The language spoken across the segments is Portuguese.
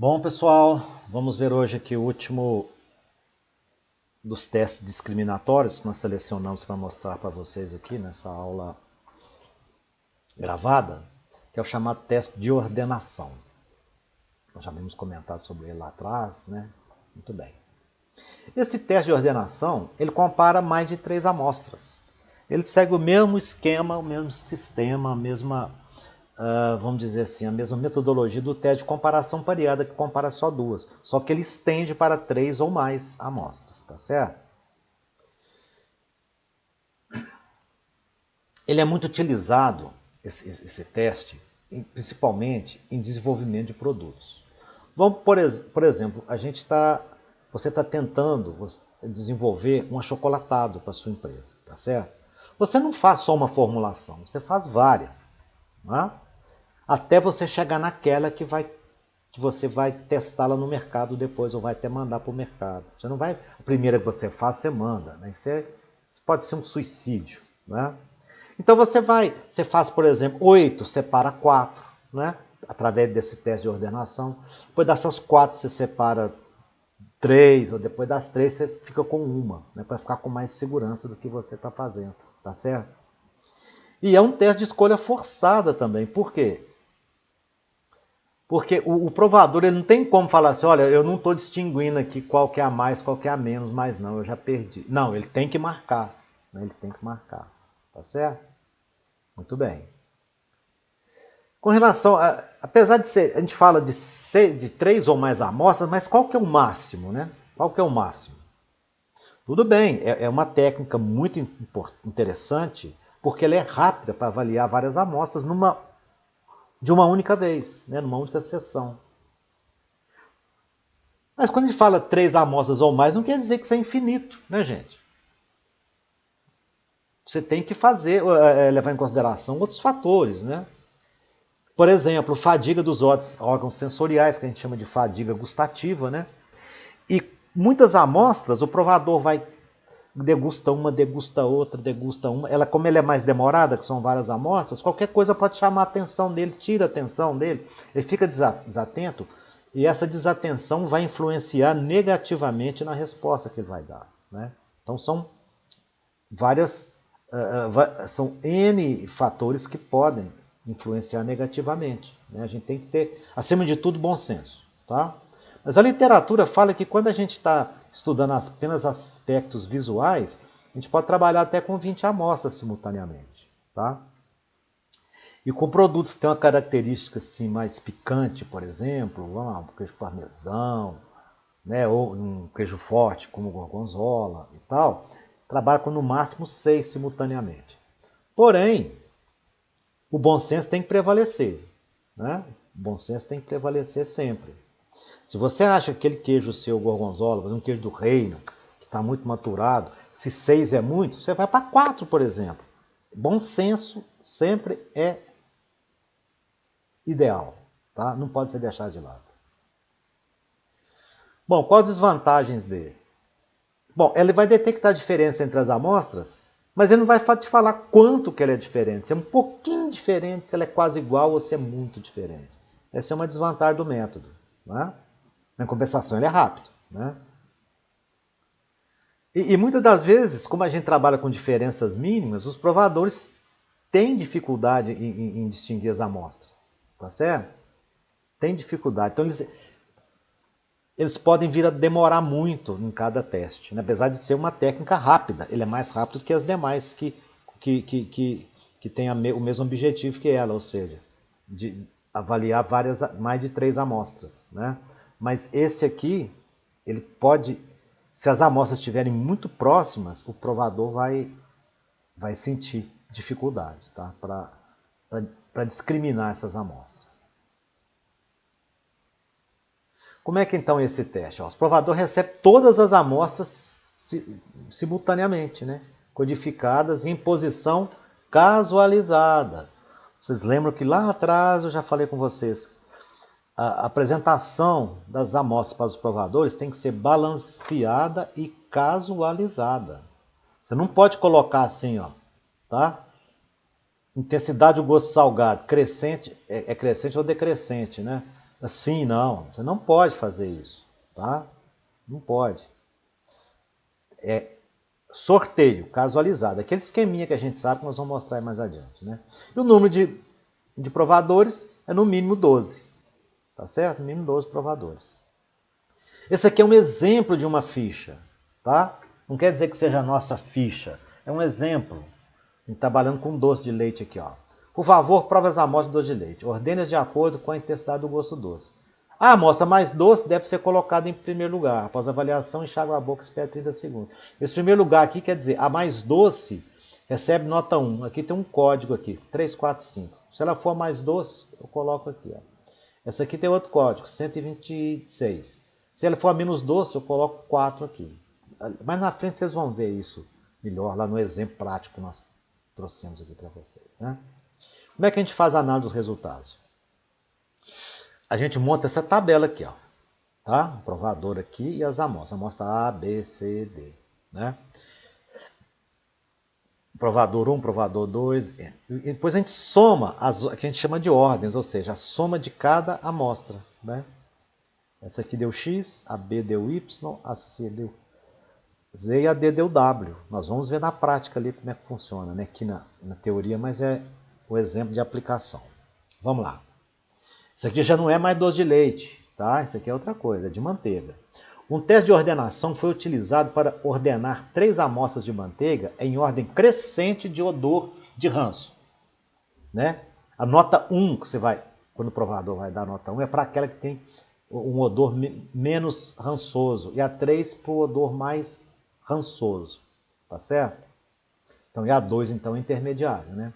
Bom, pessoal, vamos ver hoje aqui o último dos testes discriminatórios que nós selecionamos para mostrar para vocês aqui nessa aula gravada, que é o chamado teste de ordenação. Nós já vimos comentado sobre ele lá atrás, né? Muito bem. Esse teste de ordenação, ele compara mais de 3 amostras. Ele segue o mesmo esquema, o mesmo sistema, a mesma, vamos dizer assim, a mesma metodologia do teste de comparação pareada, que compara só 2. Só que ele estende para 3 ou mais amostras, tá certo? Ele é muito utilizado, esse teste, principalmente em desenvolvimento de produtos. Vamos, por exemplo, você está tentando desenvolver um achocolatado para a sua empresa, tá certo? Você não faz só uma formulação, você faz várias, né? Até você chegar naquela que você vai testá-la no mercado depois ou vai até mandar para o mercado. Você não vai, a primeira que você faz, você manda, né? Isso pode ser um suicídio, né? Então você faz, por exemplo, 8, separa 4, né? Através desse teste de ordenação. Depois dessas 4 você separa 3, ou depois das 3 você fica com uma, né? Para ficar com mais segurança do que você está fazendo, tá certo? E é um teste de escolha forçada também. Por quê? Porque o provador ele não tem como falar assim, olha, eu não estou distinguindo aqui qual que é a mais, qual que é a menos, mas não, eu já perdi. Não, ele tem que marcar, né? Ele tem que marcar, tá certo? Muito bem. Com relação apesar de ser, a gente fala de 3 ou mais amostras, mas qual que é o máximo, né? Qual que é o máximo? Tudo bem, é uma técnica muito interessante, porque ela é rápida para avaliar várias amostras de uma única vez, né? Numa única sessão. Mas quando a gente fala 3 amostras ou mais, não quer dizer que isso é infinito, né, gente? Você tem que levar em consideração outros fatores, né? Por exemplo, fadiga dos órgãos sensoriais, que a gente chama de fadiga gustativa, né? E muitas amostras, o provador vai degusta outra, degusta uma. Como ela é mais demorada, que são várias amostras, qualquer coisa pode chamar a atenção dele, tira a atenção dele, ele fica desatento, e essa desatenção vai influenciar negativamente na resposta que ele vai dar, né? Então várias, são N fatores que podem influenciar negativamente, né? A gente tem que ter, acima de tudo, bom senso, tá? Mas a literatura fala que quando a gente está estudando apenas aspectos visuais, a gente pode trabalhar até com 20 amostras simultaneamente, tá? E com produtos que têm uma característica assim, mais picante, por exemplo, um queijo parmesão, né, ou um queijo forte como gorgonzola e tal, trabalha com no máximo 6 simultaneamente. Porém, o bom senso tem que prevalecer, né? O bom senso tem que prevalecer sempre. Se você acha que aquele queijo seu gorgonzola, um queijo do reino, que está muito maturado, se 6 é muito, você vai para 4, por exemplo. Bom senso sempre é ideal, tá? Não pode ser deixado de lado. Bom, quais as desvantagens dele? Bom, ele vai detectar a diferença entre as amostras, mas ele não vai te falar quanto que ela é diferente. Se é um pouquinho diferente, se ela é quase igual ou se é muito diferente. Essa é uma desvantagem do método, né? Na compensação, ele é rápido, né? E muitas das vezes, como a gente trabalha com diferenças mínimas, os provadores têm dificuldade em distinguir as amostras, tá certo? Tem dificuldade. Então, eles podem vir a demorar muito em cada teste, né? Apesar de ser uma técnica rápida. Ele é mais rápido que as demais que têm o mesmo objetivo que ela, ou seja, de avaliar mais de 3 amostras, né? Mas esse aqui, ele pode, se as amostras estiverem muito próximas, o provador vai sentir dificuldade, tá? Para discriminar essas amostras. Como é que então é esse teste? O provador recebe todas as amostras simultaneamente, né? Codificadas em posição casualizada. Vocês lembram que lá atrás eu já falei com vocês, a apresentação das amostras para os provadores tem que ser balanceada e casualizada. Você não pode colocar assim, ó, tá? Intensidade do gosto salgado, crescente, é crescente ou decrescente, né? Assim, não. Você não pode fazer isso, tá? Não pode. É sorteio, casualizado. Aquele esqueminha que a gente sabe que nós vamos mostrar mais adiante, né? E o número de provadores é no mínimo 12. Tá certo? No mínimo 12 provadores. Esse aqui é um exemplo de uma ficha, tá? Não quer dizer que seja a nossa ficha. É um exemplo. A gente tá trabalhando com doce de leite aqui, ó. Por favor, prove as amostras de doce de leite. Ordene-as de acordo com a intensidade do gosto doce. A amostra mais doce deve ser colocada em primeiro lugar. Após a avaliação, enxágue a boca e espere 30 segundos. Esse primeiro lugar aqui quer dizer, a mais doce recebe nota 1. Aqui tem um código aqui, 345. Se ela for mais doce, eu coloco aqui, ó. Essa aqui tem outro código, 126. Se ela for a menos doce, eu coloco 4 aqui. Mas na frente vocês vão ver isso melhor lá no exemplo prático que nós trouxemos aqui para vocês, né? Como é que a gente faz a análise dos resultados? A gente monta essa tabela aqui, ó, tá? O provador aqui e as amostras. Amostra A, B, C, D, né? Provador 1, provador 2. E depois a gente soma as que a gente chama de ordens, ou seja, a soma de cada amostra, né? Essa aqui deu X, a B deu Y, a C deu Z e a D deu W. Nós vamos ver na prática ali como é que funciona, né? Aqui na teoria, mas é o exemplo de aplicação. Vamos lá. Isso aqui já não é mais doce de leite, tá? Isso aqui é outra coisa, é de manteiga. Um teste de ordenação foi utilizado para ordenar 3 amostras de manteiga em ordem crescente de odor de ranço, né? A nota 1 que você vai, quando o provador vai dar a nota 1, é para aquela que tem um odor menos rançoso e a 3 para o odor mais rançoso, tá certo? Então, e a 2 então é intermediário, né?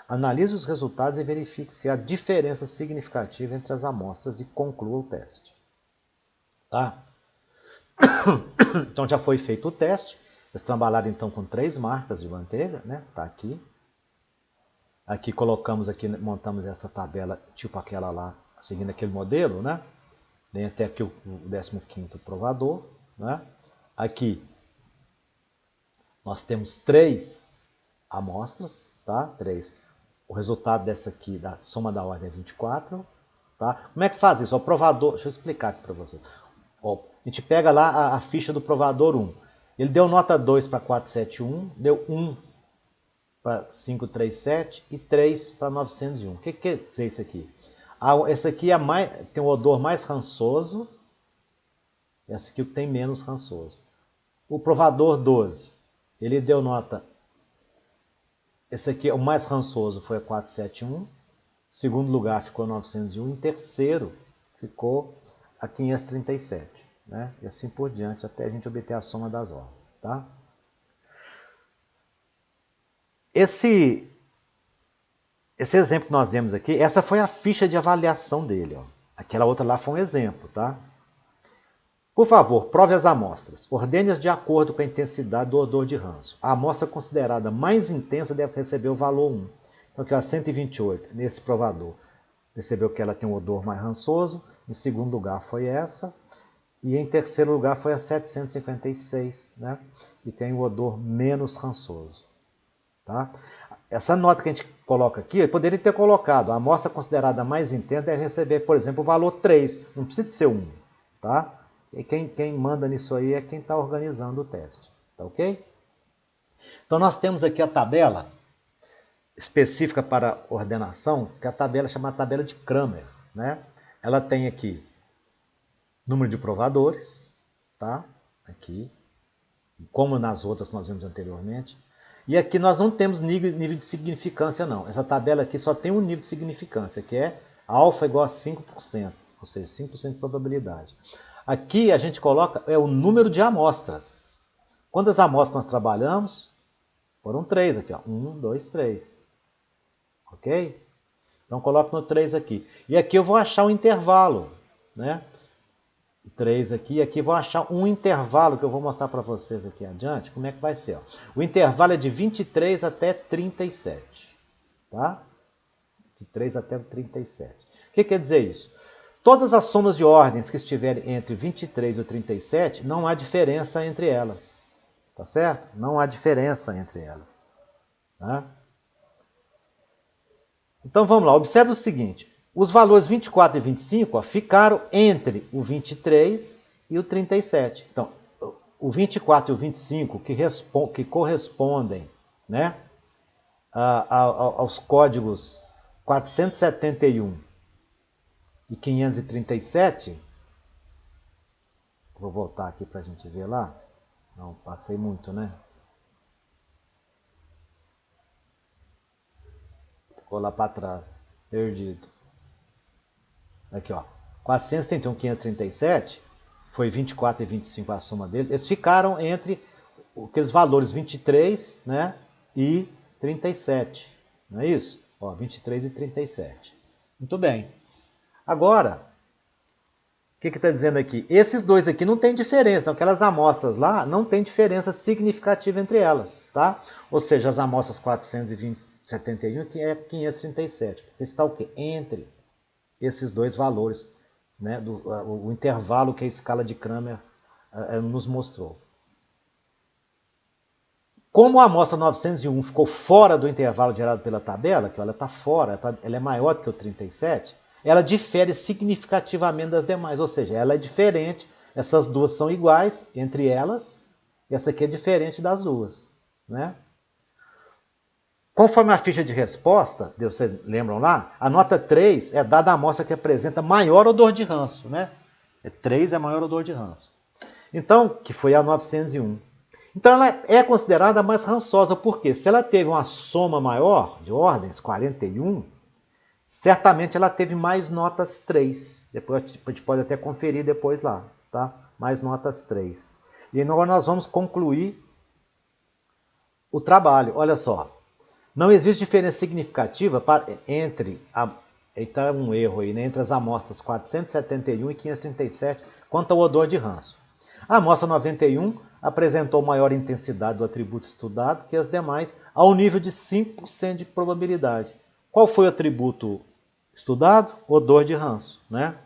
Analise os resultados e verifique se há diferença significativa entre as amostras e conclua o teste. Tá? Então já foi feito o teste. Eles trabalharam então com 3 marcas de manteiga, né? Tá aqui. Aqui colocamos aqui, montamos essa tabela tipo aquela lá, seguindo aquele modelo, né? Vem até aqui o 15º provador, né? Aqui nós temos 3 amostras, tá? 3. O resultado dessa aqui, da soma da ordem é 24. Tá? Como é que faz isso? O provador, deixa eu explicar aqui para vocês. Ó, a gente pega lá a ficha do provador 1. Ele deu nota 2 para 471, deu 1 para 537 e 3 para 901. O que quer dizer isso aqui? Essa aqui tem um odor mais rançoso, essa aqui tem menos rançoso. O provador 12, ele deu nota. Esse aqui, o mais rançoso foi a 471. Segundo lugar ficou 901. Em terceiro ficou a 537. Né? E assim por diante, até a gente obter a soma das ordens. Tá? Esse exemplo que nós demos aqui, essa foi a ficha de avaliação dele. Ó. Aquela outra lá foi um exemplo. Tá? Por favor, prove as amostras. Ordene-as de acordo com a intensidade do odor de ranço. A amostra considerada mais intensa deve receber o valor 1. Então, aqui, ó, 128, nesse provador. Percebeu que ela tem um odor mais rançoso. Em segundo lugar foi essa. E em terceiro lugar foi a 756, né? Que tem um odor menos rançoso. Tá? Essa nota que a gente coloca aqui, eu poderia ter colocado. A amostra considerada mais intensa deve receber, por exemplo, o valor 3. Não precisa ser 1. Tá? E quem manda nisso aí é quem está organizando o teste. Tá ok? Então nós temos aqui a tabela específica para ordenação, que é a tabela chamada tabela de Kramer. Né? Ela tem aqui número de provadores, tá? Aqui, como nas outras que nós vimos anteriormente. E aqui nós não temos nível de significância, não. Essa tabela aqui só tem um nível de significância, que é alfa igual a 5%, ou seja, 5% de probabilidade. Aqui a gente coloca o número de amostras. Quantas amostras nós trabalhamos? Foram 3 aqui, ó. 1, 2, 3. Ok? Então coloco no 3 aqui. E aqui eu vou achar um intervalo, né? 3 aqui, e aqui vou achar um intervalo que eu vou mostrar para vocês aqui adiante, como é que vai ser. Ó. O intervalo é de 23 até 37, tá? De 3 até 37. O que quer dizer isso? Todas as somas de ordens que estiverem entre 23 e 37, não há diferença entre elas, tá certo? Não há diferença entre elas. Tá? Então vamos lá, observe o seguinte. Os valores 24 e 25 ó, ficaram entre o 23 e o 37. Então, o 24 e o 25 que correspondem, né, aos códigos 471 e 537, vou voltar aqui para a gente ver lá. Não, passei muito, né? Ficou lá para trás, perdido. Aqui, ó. 431, 537 foi 24 e 25 a soma deles. Eles ficaram entre aqueles valores 23, né, e 37. Não é isso? Ó, 23 e 37. Muito bem. Agora, o que está dizendo aqui? Esses dois aqui não tem diferença. Aquelas amostras lá não tem diferença significativa entre elas, tá? Ou seja, as amostras 471 e 537. Está o quê? Entre esses dois valores, né, o intervalo que a escala de Kramer nos mostrou. Como a amostra 901 ficou fora do intervalo gerado pela tabela, que ela está fora, ela é maior do que o 37, ela difere significativamente das demais, ou seja, ela é diferente, essas duas são iguais entre elas, e essa aqui é diferente das duas, né? Conforme a ficha de resposta, vocês lembram lá? A nota 3 é dada à amostra que apresenta maior odor de ranço, né? 3 é maior odor de ranço. Então, que foi a 901. Então ela é considerada mais rançosa, porque se ela teve uma soma maior de ordens, 41, certamente ela teve mais notas 3. Depois a gente pode até conferir depois lá, tá? Mais notas 3. E agora nós vamos concluir o trabalho. Olha só. Não existe diferença significativa entre está um erro aí, né, entre as amostras 471 e 537 quanto ao odor de ranço. A amostra 91 apresentou maior intensidade do atributo estudado que as demais, ao nível de 5% de probabilidade. Qual foi o atributo estudado? Odor de ranço, né?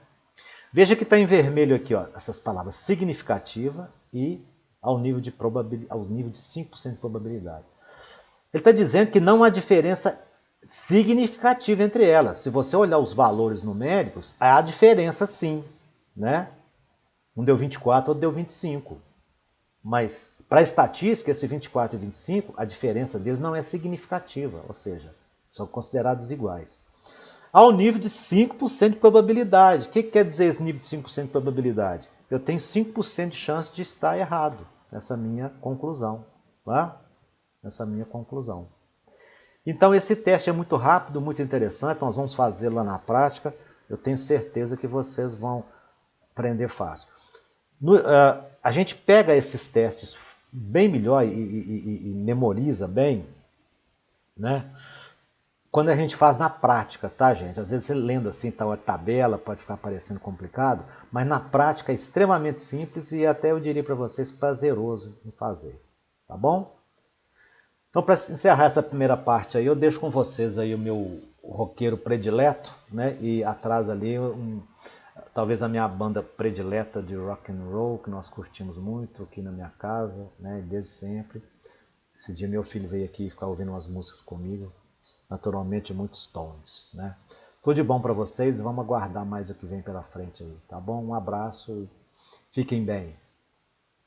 Veja que está em vermelho aqui, ó, essas palavras significativa e ao nível de 5% de probabilidade. Ele está dizendo que não há diferença significativa entre elas. Se você olhar os valores numéricos, há diferença sim, né? Um deu 24, outro deu 25. Mas para a estatística, esse 24 e 25, a diferença deles não é significativa, ou seja, são considerados iguais. Ao nível de 5% de probabilidade. O que quer dizer esse nível de 5% de probabilidade? Eu tenho 5% de chance de estar errado nessa minha conclusão, tá? Essa minha conclusão. Então esse teste é muito rápido, muito interessante, nós vamos fazê-lo lá na prática, eu tenho certeza que vocês vão aprender fácil. A gente pega esses testes bem melhor e memoriza bem, né? Quando a gente faz na prática, tá, gente? Às vezes você lendo assim, tá, a tabela pode ficar parecendo complicado, mas na prática é extremamente simples e até eu diria para vocês prazeroso em fazer, tá bom? Então, para encerrar essa primeira parte aí, eu deixo com vocês aí o meu roqueiro predileto, né? E atrás ali, talvez a minha banda predileta de rock and roll, que nós curtimos muito aqui na minha casa, né? Desde sempre. Esse dia meu filho veio aqui ficar ouvindo umas músicas comigo, naturalmente muitos Stones, né? Tudo de bom para vocês e vamos aguardar mais o que vem pela frente aí, tá bom? Um abraço e fiquem bem.